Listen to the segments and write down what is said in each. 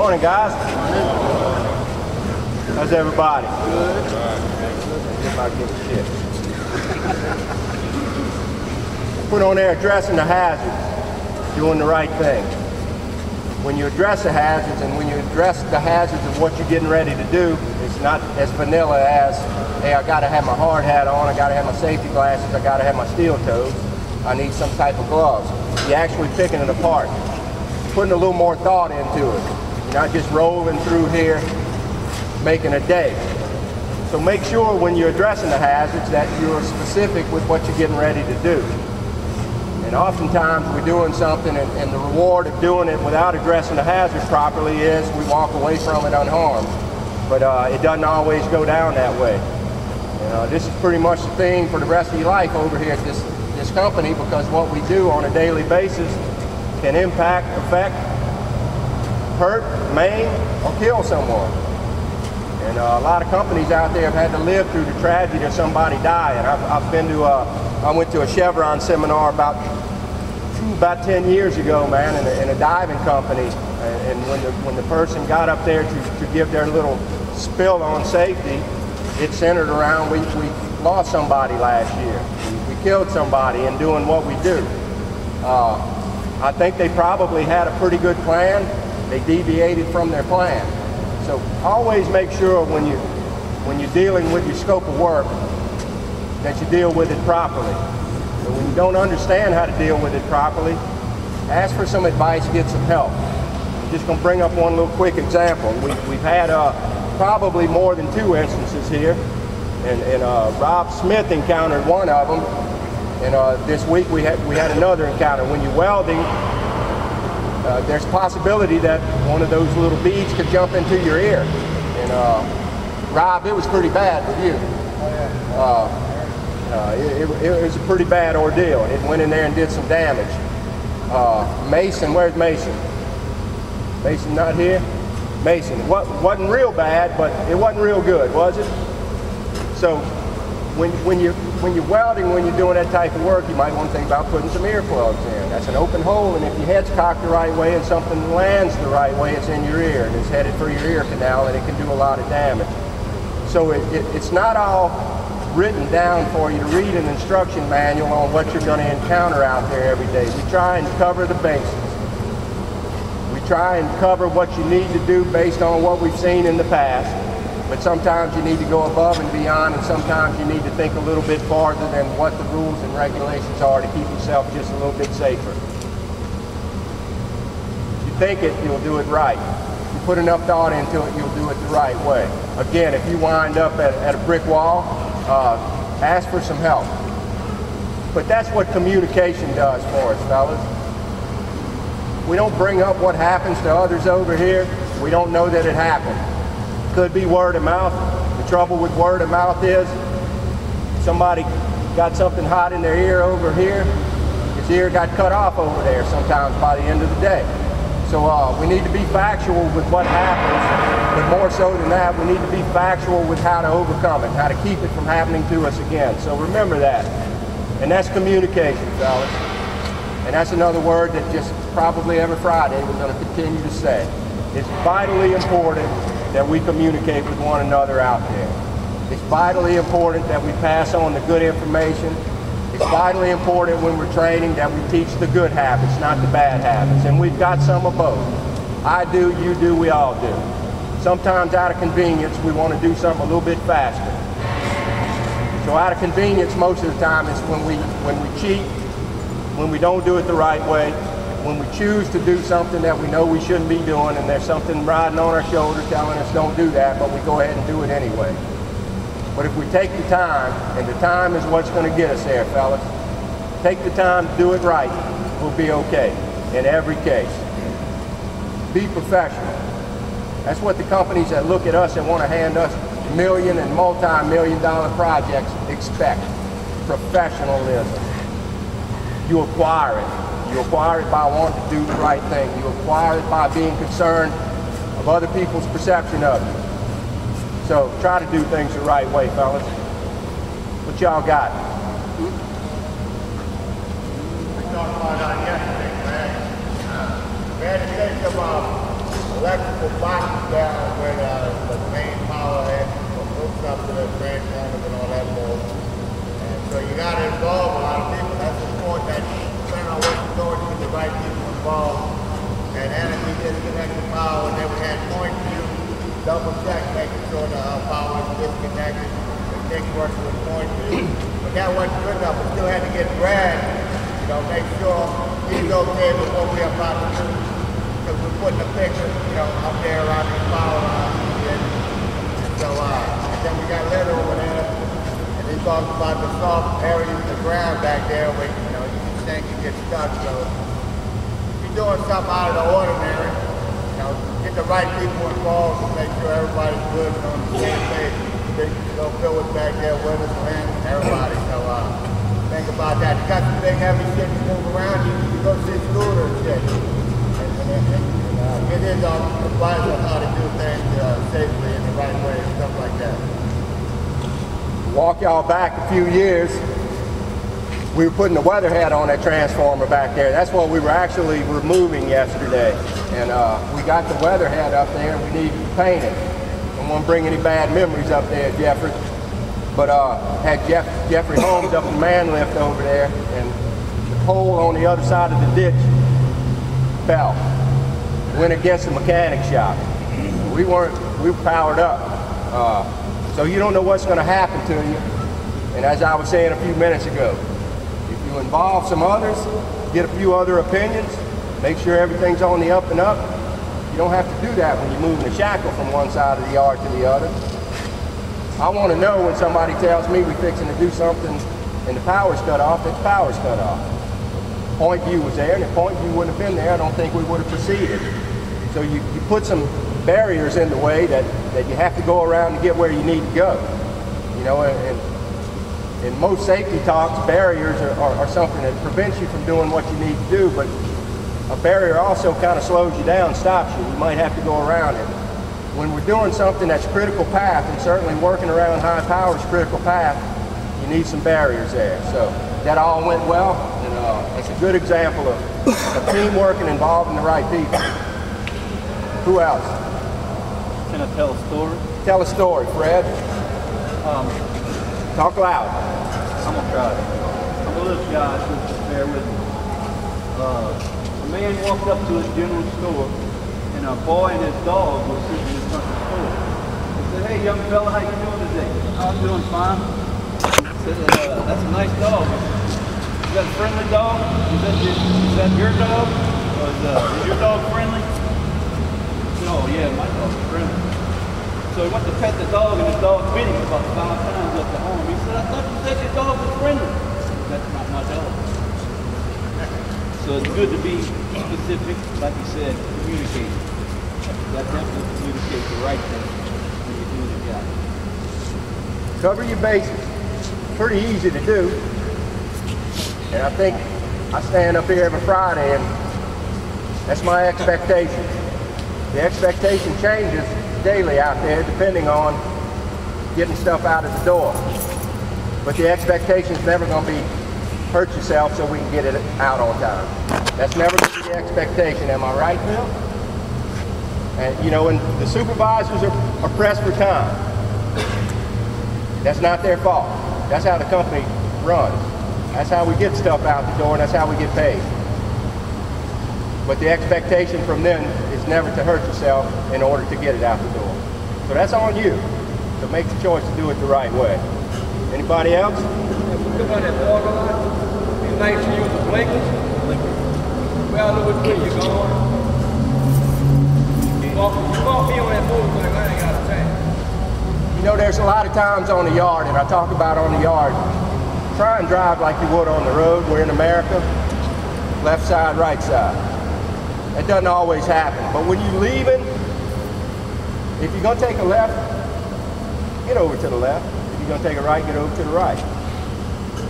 Morning, guys. How's everybody? Good. If I give a shit. Put on there addressing the hazards, doing the right thing. When you address the hazards and when you address the hazards of what you're getting ready to do, it's not as vanilla as, hey, I gotta have my hard hat on, I gotta have my safety glasses, I gotta have my steel toes, I need some type of gloves. You're actually picking it apart, putting a little more thought into it. You're not just rolling through here, making a day. So make sure when you're addressing the hazards that you're specific with what you're getting ready to do. And oftentimes we're doing something and the reward of doing it without addressing the hazard properly is we walk away from it unharmed. But it doesn't always go down that way. This is pretty much the thing for the rest of your life over here at this company, because what we do on a daily basis can impact, affect, hurt, maim, or kill someone. And a lot of companies out there have had to live through the tragedy of somebody dying. I went to a Chevron seminar about 10 years ago, man, in a diving company. And when the person got up there to give their little spill on safety, it centered around we lost somebody last year. We killed somebody in doing what we do. I think they probably had a pretty good plan. They deviated from their plan. So always make sure when you're dealing with your scope of work that you deal with it properly. So when you don't understand how to deal with it properly, ask for some advice, get some help. I'm just going to bring up one little quick example. We've had probably more than 2 instances here, and Rob Smith encountered one of them, and this week we had another encounter. When you're welding, there's a possibility that one of those little beads could jump into your ear. And Rob, it was pretty bad with you. It was a pretty bad ordeal. It went in there and did some damage. Mason, where's Mason? Mason not here? Mason. Wasn't real bad, but it wasn't real good, was it? So when you're welding, when you're doing that type of work, you might want to think about putting some earplugs in. That's an open hole, and if your head's cocked the right way and something lands the right way, it's in your ear, and it's headed for your ear canal, and it can do a lot of damage. So it's not all written down for you to read an instruction manual on what you're going to encounter out there every day. We try and cover the basics. We try and cover what you need to do based on what we've seen in the past. But sometimes you need to go above and beyond, and sometimes you need to think a little bit farther than what the rules and regulations are to keep yourself just a little bit safer. If you think it, you'll do it right. If you put enough thought into it, you'll do it the right way. Again, if you wind up at a brick wall, ask for some help. But that's what communication does for us, fellas. We don't bring up what happens to others over here. We don't know that it happened. Could be word of mouth. The trouble with word of mouth is somebody got something hot in their ear over here. His ear got cut off over there sometimes by the end of the day. So we need to be factual with what happens, but more so than that, we need to be factual with how to overcome it, how to keep it from happening to us again. So remember that. And that's communication, fellas. And that's another word that just probably every Friday we're going to continue to say. It's vitally important that we communicate with one another out there. It's vitally important that we pass on the good information. It's vitally important when we're training that we teach the good habits, not the bad habits. And we've got some of both. I do, you do, we all do. Sometimes out of convenience, we want to do something a little bit faster. So out of convenience, most of the time, it's when we cheat, when we don't do it the right way, when we choose to do something that we know we shouldn't be doing, and there's something riding on our shoulder telling us don't do that, but we go ahead and do it anyway. But if we take the time, and the time is what's going to get us there, fellas. Take the time to do it right. We'll be okay in every case. Be professional. That's what the companies that look at us and want to hand us million and multi-million-dollar projects expect. Professionalism. You acquire it. You acquire it by wanting to do the right thing. You acquire it by being concerned of other people's perception of you. So try to do things the right way, fellas. What y'all got? We talked about that yesterday, man. We had to take some electrical boxes down where the main power head hooks up to the transformers and all that bull. And so you got to involve a lot of people. That's important that depending on what you're doing, you get the right people involved. And Anarchy disconnected power, and then we had point view, double check, making sure the power is disconnected. The kick working with point view. But that wasn't good enough. We still had to get Brad, make sure he's okay with what we're about to do. Because we're putting a picture, up there around these power lines. And so, and then we got Little over there, and he talks about the soft areas of the ground back there where, you can think you get stuck. So, if you're doing something out of the ordinary, get the right people involved to make sure everybody's good and on the same page. Phil was back there with us, Lynn, everybody. So think about that. You got some big heavy shit to move around, you go see scooter and shit. Get his advice on how to do things safely in the right way and stuff like that. Walk y'all back a few years. We were putting the weather head on that transformer back there. That's what we were actually removing yesterday. And we got the weather head up there and we needed to paint it. I won't bring any bad memories up there, Jeffrey. But had Jeffrey Holmes up in man lift over there, and the pole on the other side of the ditch fell. Went against the mechanic shop. We were powered up. So you don't know what's going to happen to you. And as I was saying a few minutes ago, if you involve some others, get a few other opinions, make sure everything's on the up and up. You don't have to do that when you're moving the shackle from one side of the yard to the other. I want to know when somebody tells me we're fixing to do something and the power's cut off, that the power's cut off. Point view was there, and if point view wouldn't have been there, I don't think we would have proceeded. So you put some barriers in the way that you have to go around to get where you need to go. And in most safety talks, barriers are something that prevents you from doing what you need to do, but a barrier also kind of slows you down, stops you. You might have to go around it. When we're doing something that's critical path, and certainly working around high power is critical path, you need some barriers there. So that all went well, and it's a good example of teamwork and involving the right people. Who else? Can I tell a story? Tell a story, Fred. Talk loud. I'm gonna try it. I'm a little guy, so just bear with me. A man walked up to his general store, and a boy and his dog were sitting in front of the store. He said, "Hey, young fella, how you doing today?" "I'm doing fine." He said, "That's a nice dog. Is that a friendly dog? Is that your dog? Is your dog friendly?" He said, "Oh yeah, my dog's friendly." So he went to pet the dog, and the dog bit him about 5 times up the arm. He said, "I thought you said your dog was friendly." "That's not my dog." So it's good to be specific, like you said, communicate. You got to definitely communicate the right thing when you're doing the job. Cover your bases. Pretty easy to do. And I think I stand up here every Friday, and that's my expectation. The expectation changes daily out there depending on getting stuff out of the door. But the expectation is never going to be hurt yourself so we can get it out on time. That's never going to be the expectation. Am I right, Bill? And and the supervisors are pressed for time. That's not their fault. That's how the company runs. That's how we get stuff out the door, and that's how we get paid. But the expectation from them is never to hurt yourself in order to get it out the door. So that's on you to make the choice to do it the right way. Anybody else? Come on, that water line. Be nice to use the blinkers. Well, look which way you're going. You walk me on that motorcycle, I ain't got a tank. There's a lot of times on the yard, and I talk about on the yard, try and drive like you would on the road. We're in America, left side, right side. That doesn't always happen. But when you're leaving, if you're going to take a left, get over to the left. If you're going to take a right, get over to the right.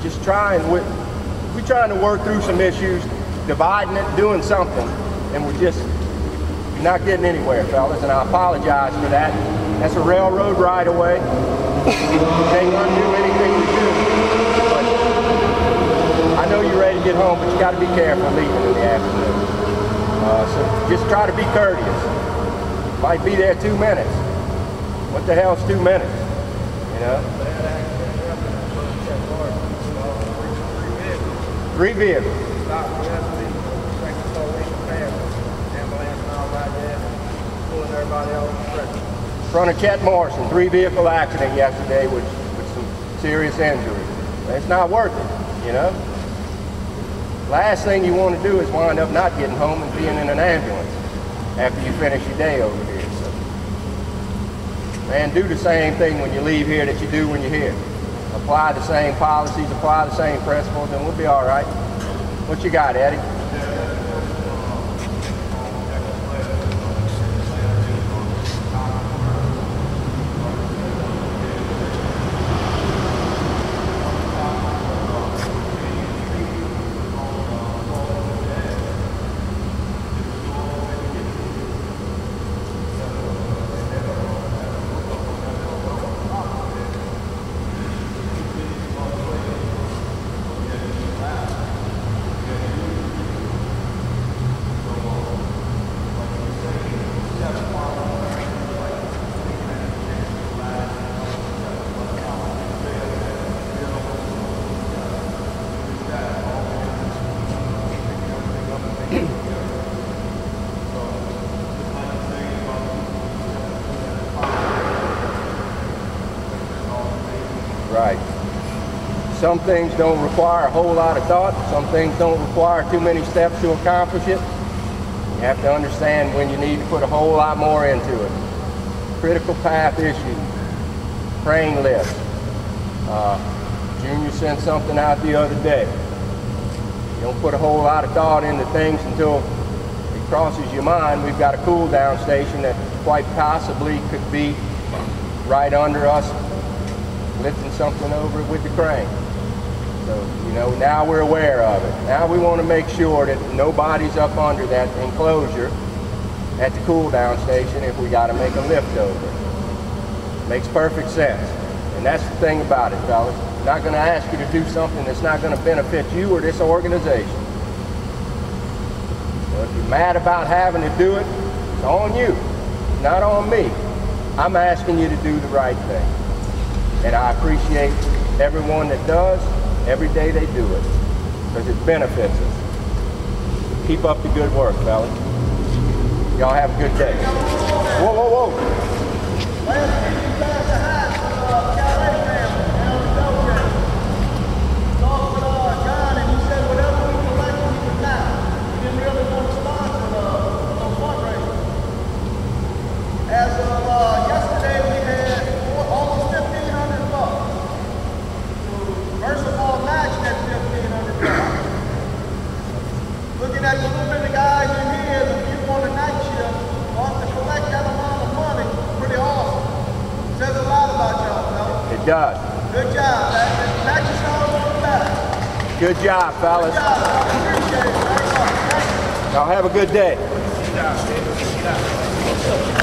Just we're trying to work through some issues, dividing it, doing something, and you're not getting anywhere, fellas, and I apologize for that. That's a railroad right away. They won't do anything to do, but I know you're ready to get home, but you got to be careful leaving in the afternoon. So just try to be courteous. Might be there 2 minutes. What the hell's 2 minutes? You know? 3 vehicles. In front of Chet Morrison, 3-vehicle accident yesterday with some serious injuries. It's not worth it, you know? Last thing you want to do is wind up not getting home and being in an ambulance after you finish your day over here. So, man, do the same thing when you leave here that you do when you're here. Apply the same policies, apply the same principles, and we'll be all right. What you got, Eddie? Right. Some things don't require a whole lot of thought. Some things don't require too many steps to accomplish it. You have to understand when you need to put a whole lot more into it. Critical path issues, crane lifts. Junior sent something out the other day. You don't put a whole lot of thought into things until it crosses your mind. We've got a cool down station that quite possibly could be right under us, lifting something over with the crane. So, you know, now we're aware of it. Now we want to make sure that nobody's up under that enclosure at the cool down station if we got to make a lift over. Makes perfect sense. And that's the thing about it, fellas. I'm not going to ask you to do something that's not going to benefit you or this organization. So if you're mad about having to do it, it's on you, not on me. I'm asking you to do the right thing. And I appreciate everyone that does every day they do it, because it benefits us. Keep up the good work, fellas. Y'all have a good day. Whoa, whoa, whoa. As of yesterday, we had almost $1,500. Versabar matched that $1,500. Looking at the little bit of guys in here, the people on the night shift, want to collect that amount of money, pretty awesome. Says a lot about y'all, fellas. It does. Good job, man. Pat yourselves on the back. Good job, fellas. Good job, fellas. Appreciate it very much. Thank you. Y'all have a good day. Good job, man. Good job.